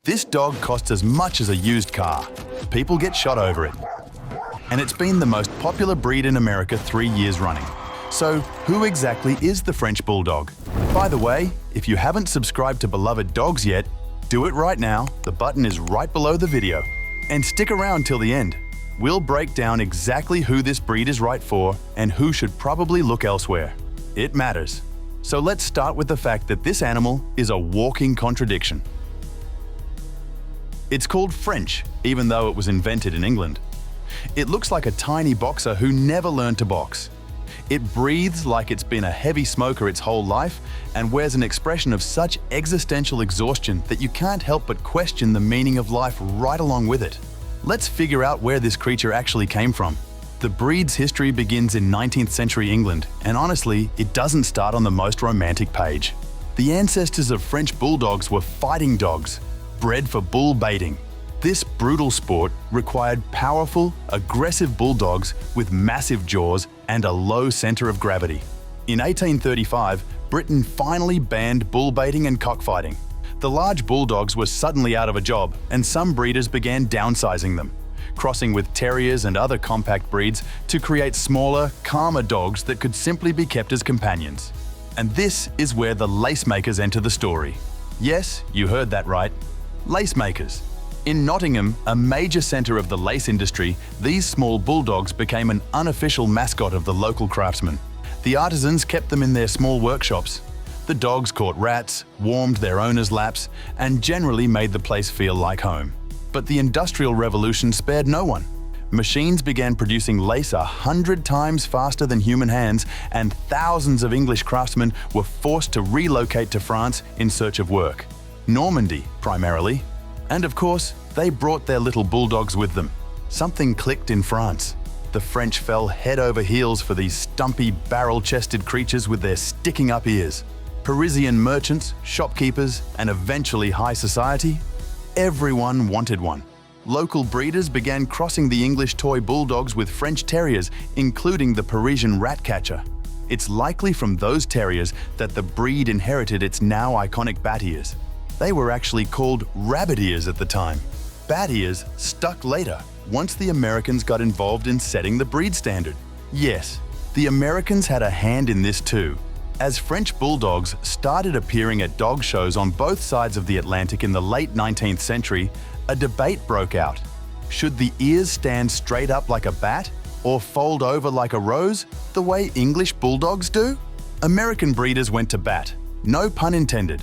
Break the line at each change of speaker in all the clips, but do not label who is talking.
This dog costs as much as a used car. People get shot over it. And it's been the most popular breed in America 3 years running. So, who exactly is the French Bulldog? By the way, if you haven't subscribed to Beloved Dogs yet, do it right now. The button is right below the video. And stick around till the end. We'll break down exactly who this breed is right for and who should probably look elsewhere. It matters. So let's start with the fact that this animal is a walking contradiction. It's called French, even though it was invented in England. It looks like a tiny boxer who never learned to box. It breathes like it's been a heavy smoker its whole life and wears an expression of such existential exhaustion that you can't help but question the meaning of life right along with it. Let's figure out where this creature actually came from. The breed's history begins in 19th century England, and honestly, it doesn't start on the most romantic page. The ancestors of French bulldogs were fighting dogs, bred for bull baiting. This brutal sport required powerful, aggressive bulldogs with massive jaws and a low center of gravity. In 1835, Britain finally banned bull baiting and cockfighting. The large bulldogs were suddenly out of a job, and some breeders began downsizing them, crossing with terriers and other compact breeds to create smaller, calmer dogs that could simply be kept as companions. And this is where the lace makers enter the story. Yes, you heard that right. Lace makers. In Nottingham, a major centre of the lace industry, these small bulldogs became an unofficial mascot of the local craftsmen. The artisans kept them in their small workshops. The dogs caught rats, warmed their owners' laps, and generally made the place feel like home. But the Industrial Revolution spared no one. Machines began producing lace 100 times faster than human hands, and thousands of English craftsmen were forced to relocate to France in search of work. Normandy, primarily. And of course, they brought their little bulldogs with them. Something clicked in France. The French fell head over heels for these stumpy, barrel-chested creatures with their sticking-up ears. Parisian merchants, shopkeepers, and eventually high society, everyone wanted one. Local breeders began crossing the English toy bulldogs with French terriers, including the Parisian rat catcher. It's likely from those terriers that the breed inherited its now iconic bat ears. They were actually called rabbit ears at the time. Bat ears stuck later, once the Americans got involved in setting the breed standard. Yes, the Americans had a hand in this too. As French bulldogs started appearing at dog shows on both sides of the Atlantic in the late 19th century, a debate broke out. Should the ears stand straight up like a bat or fold over like a rose, the way English bulldogs do? American breeders went to bat, no pun intended,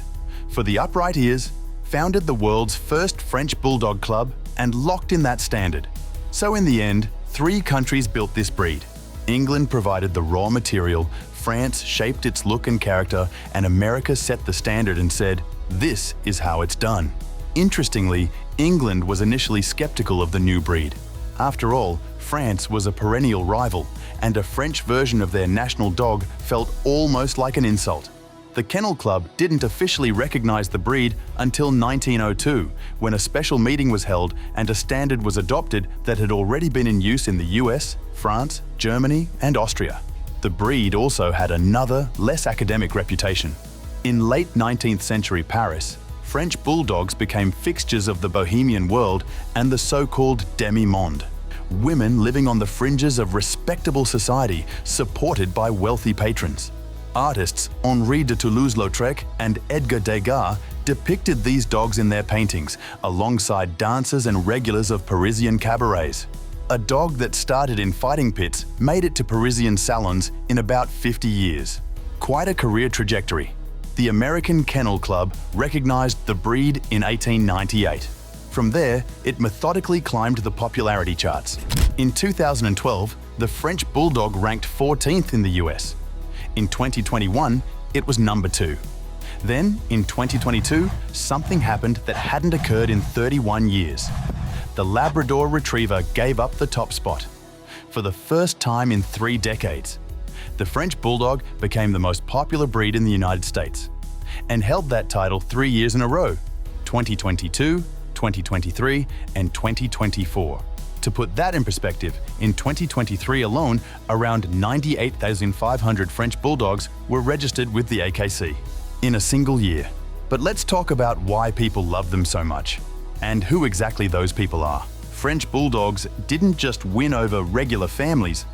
for the upright ears, founded the world's first French bulldog club, and locked in that standard. So in the end, 3 countries built this breed. England provided the raw material, France shaped its look and character, and America set the standard and said, "This is how it's done." Interestingly, England was initially skeptical of the new breed. After all, France was a perennial rival, and a French version of their national dog felt almost like an insult. The Kennel Club didn't officially recognize the breed until 1902, when a special meeting was held and a standard was adopted that had already been in use in the US, France, Germany, and Austria. The breed also had another, less academic reputation. In late 19th century Paris, French bulldogs became fixtures of the bohemian world and the so-called demi-monde. Women living on the fringes of respectable society, supported by wealthy patrons. Artists Henri de Toulouse-Lautrec and Edgar Degas depicted these dogs in their paintings, alongside dancers and regulars of Parisian cabarets. A dog that started in fighting pits made it to Parisian salons in about 50 years. Quite a career trajectory. The American Kennel Club recognized the breed in 1898. From there, it methodically climbed the popularity charts. In 2012, the French Bulldog ranked 14th in the US. In 2021, it was number 2. Then, in 2022, something happened that hadn't occurred in 31 years. The Labrador Retriever gave up the top spot. For the first time in 3 decades, the French Bulldog became the most popular breed in the United States and held that title 3 years in a row, 2022, 2023, and 2024. To put that in perspective, in 2023 alone, around 98,500 French Bulldogs were registered with the AKC in a single year. But let's talk about why people love them so much. and who exactly those people are. French Bulldogs didn't just win over regular families,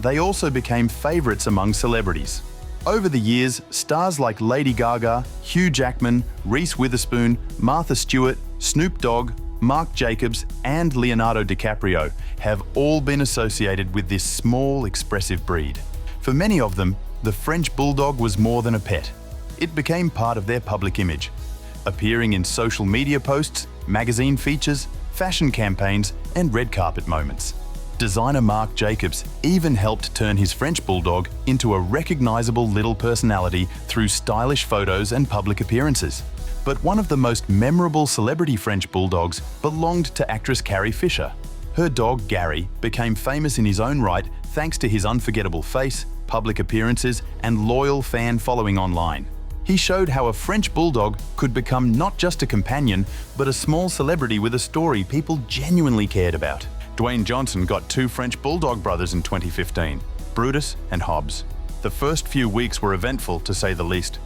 they also became favorites among celebrities. Over the years, stars like Lady Gaga, Hugh Jackman, Reese Witherspoon, Martha Stewart, Snoop Dogg, Marc Jacobs, and Leonardo DiCaprio have all been associated with this small, expressive breed. For many of them, the French Bulldog was more than a pet. It became part of their public image, appearing in social media posts, magazine features, fashion campaigns, and red carpet moments. Designer Marc Jacobs even helped turn his French Bulldog into a recognizable little personality through stylish photos and public appearances. But one of the most memorable celebrity French Bulldogs belonged to actress Carrie Fisher. Her dog Gary became famous in his own right thanks to his unforgettable face, public appearances, and loyal fan following online. He showed how a French Bulldog could become not just a companion, but a small celebrity with a story people genuinely cared about. Dwayne Johnson got 2 French Bulldog brothers in 2015, Brutus and Hobbs. The first few weeks were eventful, to say the least.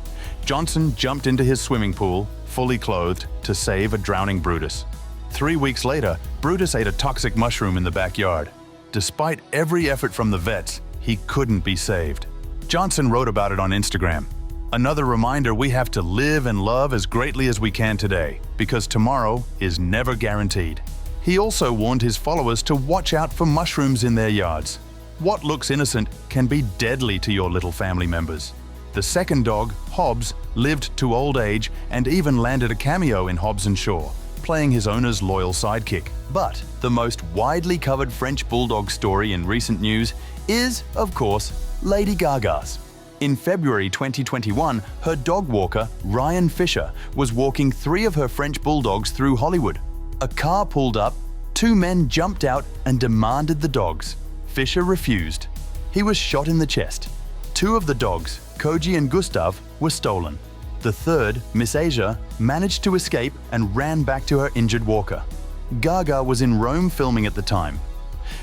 Johnson jumped into his swimming pool, fully clothed, to save a drowning Brutus. 3 weeks later, Brutus ate a toxic mushroom in the backyard. Despite every effort from the vets, he couldn't be saved. Johnson wrote about it on Instagram. Another reminder we have to live and love as greatly as we can today, because tomorrow is never guaranteed. He also warned his followers to watch out for mushrooms in their yards. What looks innocent can be deadly to your little family members. The second dog, Hobbs, lived to old age and even landed a cameo in Hobbs & Shaw, playing his owner's loyal sidekick. But the most widely covered French Bulldog story in recent news is, of course, Lady Gaga's. In February 2021, her dog walker, Ryan Fisher, was walking 3 of her French Bulldogs through Hollywood. A car pulled up, 2 men jumped out and demanded the dogs. Fisher refused. He was shot in the chest. 2 of the dogs, Koji and Gustav, were stolen. The third, Miss Asia, managed to escape and ran back to her injured walker. Gaga was in Rome filming at the time.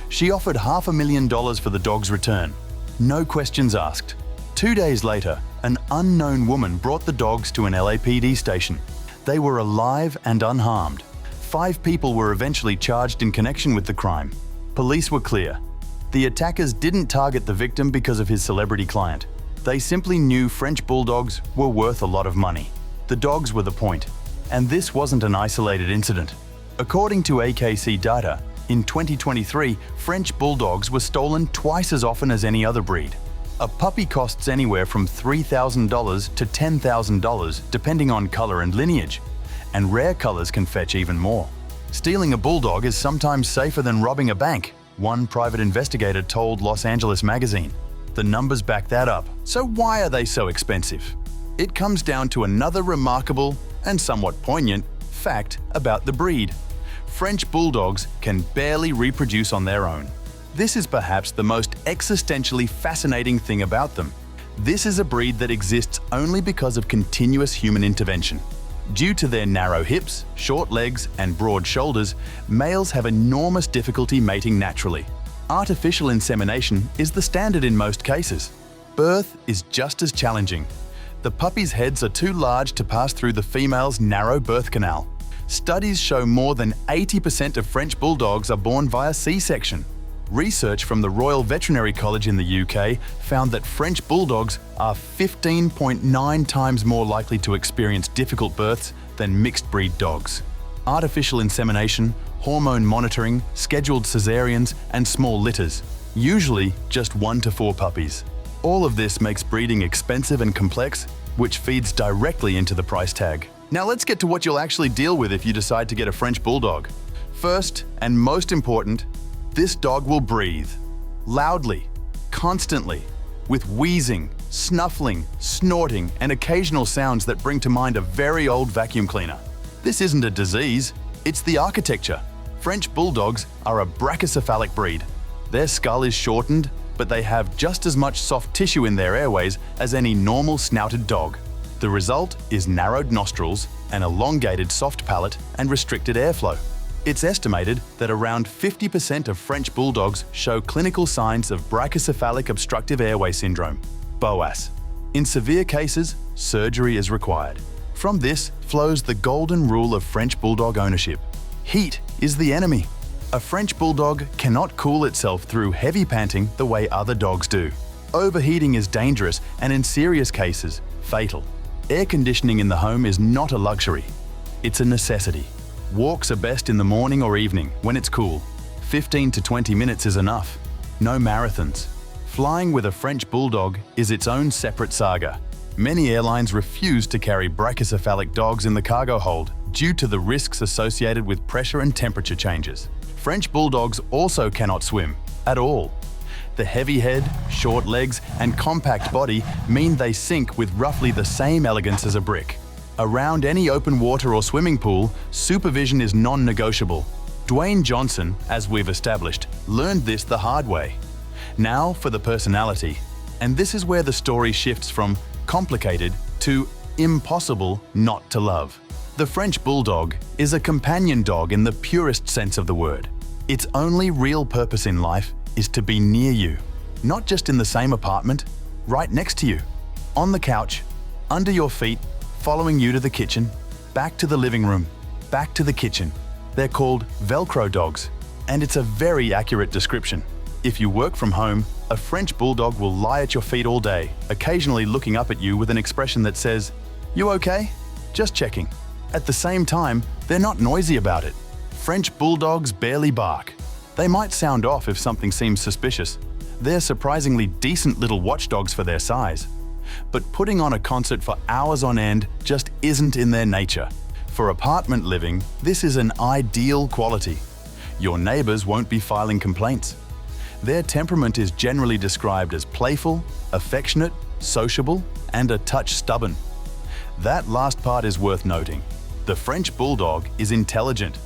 She offered $500,000 for the dog's return. No questions asked. 2 days later, an unknown woman brought the dogs to an LAPD station. They were alive and unharmed. 5 people were eventually charged in connection with the crime. Police were clear. The attackers didn't target the victim because of his celebrity client. They simply knew French Bulldogs were worth a lot of money. The dogs were the point. And this wasn't an isolated incident. According to AKC data, in 2023, French Bulldogs were stolen twice as often as any other breed. A puppy costs anywhere from $3,000 to $10,000 depending on color and lineage. And rare colors can fetch even more. Stealing a bulldog is sometimes safer than robbing a bank, one private investigator told Los Angeles Magazine. The numbers back that up. So why are they so expensive? It comes down to another remarkable and somewhat poignant fact about the breed. French Bulldogs can barely reproduce on their own. This is perhaps the most existentially fascinating thing about them. This is a breed that exists only because of continuous human intervention. Due to their narrow hips, short legs, and broad shoulders, males have enormous difficulty mating naturally. Artificial insemination is the standard in most cases. Birth is just as challenging. The puppies' heads are too large to pass through the female's narrow birth canal. Studies show more than 80% of French Bulldogs are born via C-section. Research from the Royal Veterinary College in the UK found that French Bulldogs are 15.9 times more likely to experience difficult births than mixed-breed dogs. Artificial insemination, hormone monitoring, scheduled cesareans, and small litters, usually just 1 to 4 puppies. All of this makes breeding expensive and complex, which feeds directly into the price tag. Now let's get to what you'll actually deal with if you decide to get a French Bulldog. First, and most important, this dog will breathe. Loudly, constantly, with wheezing, snuffling, snorting, and occasional sounds that bring to mind a very old vacuum cleaner. This isn't a disease, it's the architecture. French Bulldogs are a brachycephalic breed. Their skull is shortened, but they have just as much soft tissue in their airways as any normal snouted dog. The result is narrowed nostrils, an elongated soft palate, and restricted airflow. It's estimated that around 50% of French Bulldogs show clinical signs of brachycephalic obstructive airway syndrome, BOAS. In severe cases, surgery is required. From this flows the golden rule of French Bulldog ownership. Heat is the enemy. A French Bulldog cannot cool itself through heavy panting the way other dogs do. Overheating is dangerous and in serious cases, fatal. Air conditioning in the home is not a luxury. It's a necessity. Walks are best in the morning or evening when it's cool. 15 to 20 minutes is enough. No marathons. Flying with a French Bulldog is its own separate saga. Many airlines refuse to carry brachycephalic dogs in the cargo hold due to the risks associated with pressure and temperature changes. French Bulldogs also cannot swim at all. The heavy head, short legs, and compact body mean they sink with roughly the same elegance as a brick. Around any open water or swimming pool, supervision is non-negotiable. Dwayne Johnson, as we've established, learned this the hard way. Now for the personality. And this is where the story shifts from complicated to impossible not to love. The French Bulldog is a companion dog in the purest sense of the word. Its only real purpose in life is to be near you, not just in the same apartment, right next to you, on the couch, under your feet, following you to the kitchen, back to the living room, back to the kitchen. They're called Velcro dogs, and it's a very accurate description. If you work from home, a French Bulldog will lie at your feet all day, occasionally looking up at you with an expression that says, "You okay? Just checking." At the same time, they're not noisy about it. French Bulldogs barely bark. They might sound off if something seems suspicious. They're surprisingly decent little watchdogs for their size. But putting on a concert for hours on end just isn't in their nature. For apartment living, this is an ideal quality. Your neighbors won't be filing complaints. Their temperament is generally described as playful, affectionate, sociable, and a touch stubborn. That last part is worth noting. The French Bulldog is intelligent,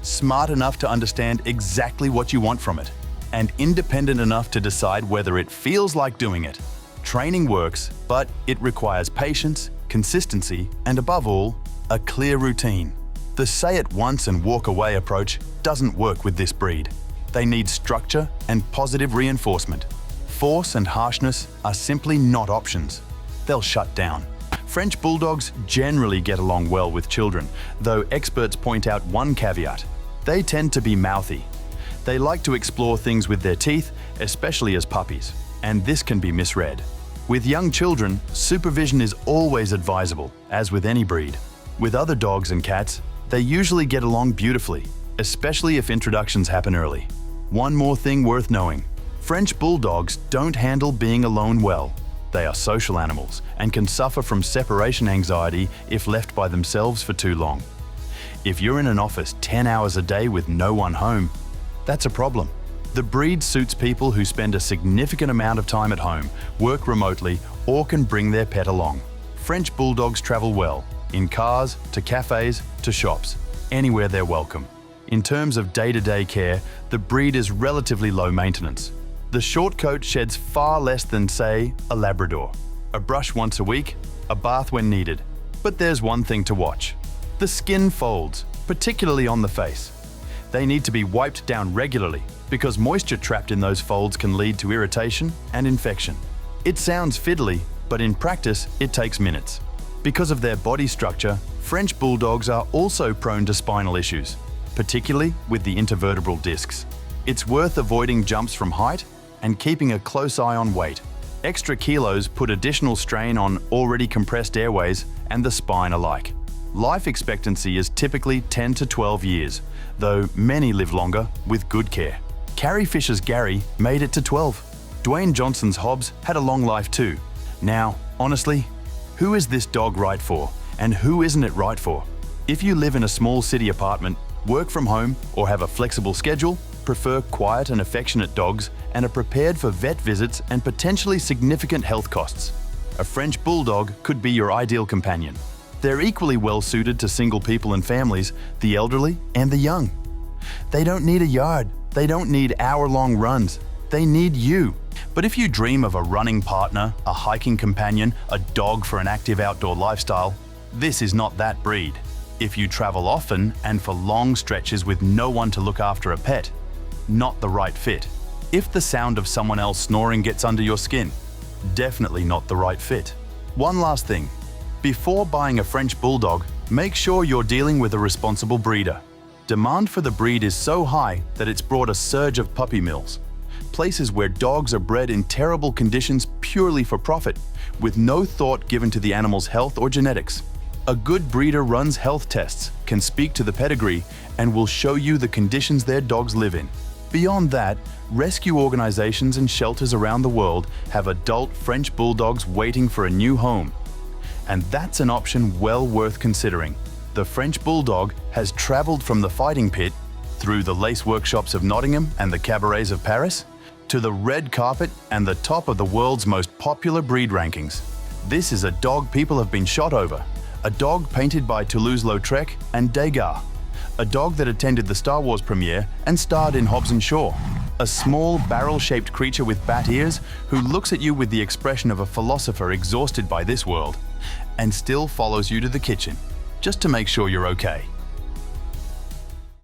smart enough to understand exactly what you want from it, and independent enough to decide whether it feels like doing it. Training works, but it requires patience, consistency, and above all, a clear routine. The say it once and walk away approach doesn't work with this breed. They need structure and positive reinforcement. Force and harshness are simply not options. They'll shut down. French Bulldogs generally get along well with children, though experts point out one caveat. They tend to be mouthy. They like to explore things with their teeth, especially as puppies, and this can be misread. With young children, supervision is always advisable, as with any breed. With other dogs and cats, they usually get along beautifully, especially if introductions happen early. One more thing worth knowing. French Bulldogs don't handle being alone well. They are social animals and can suffer from separation anxiety if left by themselves for too long. If you're in an office 10 hours a day with no one home, that's a problem. The breed suits people who spend a significant amount of time at home, work remotely, or can bring their pet along. French Bulldogs travel well, in cars, to cafes, to shops, anywhere they're welcome. In terms of day-to-day care, the breed is relatively low maintenance. The short coat sheds far less than, say, a Labrador. A brush once a week, a bath when needed. But there's one thing to watch. The skin folds, particularly on the face. They need to be wiped down regularly because moisture trapped in those folds can lead to irritation and infection. It sounds fiddly, but in practice, it takes minutes. Because of their body structure, French Bulldogs are also prone to spinal issues, particularly with the intervertebral discs. It's worth avoiding jumps from height and keeping a close eye on weight. Extra kilos put additional strain on already compressed airways and the spine alike. Life expectancy is typically 10 to 12 years, though many live longer with good care. Carrie Fisher's Gary made it to 12. Dwayne Johnson's Hobbs had a long life too. Now, honestly, who is this dog right for, and who isn't it right for? If you live in a small city apartment, work from home, or have a flexible schedule, prefer quiet and affectionate dogs, and are prepared for vet visits and potentially significant health costs, a French Bulldog could be your ideal companion. They're equally well suited to single people and families, the elderly and the young. They don't need a yard. They don't need hour-long runs. They need you. But if you dream of a running partner, a hiking companion, a dog for an active outdoor lifestyle, this is not that breed. If you travel often and for long stretches with no one to look after a pet, not the right fit. If the sound of someone else snoring gets under your skin, definitely not the right fit. One last thing. Before buying a French Bulldog, make sure you're dealing with a responsible breeder. Demand for the breed is so high that it's brought a surge of puppy mills, places where dogs are bred in terrible conditions purely for profit, with no thought given to the animal's health or genetics. A good breeder runs health tests, can speak to the pedigree, and will show you the conditions their dogs live in. Beyond that, rescue organizations and shelters around the world have adult French bulldogs waiting for a new home. And that's an option well worth considering. The French bulldog has traveled from the fighting pit, through the lace workshops of Nottingham and the cabarets of Paris, to the red carpet and the top of the world's most popular breed rankings. This is a dog people have been shot over, a dog painted by Toulouse-Lautrec and Degas, a dog that attended the Star Wars premiere and starred in Hobbs and Shaw, a small barrel-shaped creature with bat ears who looks at you with the expression of a philosopher exhausted by this world and still follows you to the kitchen, just to make sure you're okay.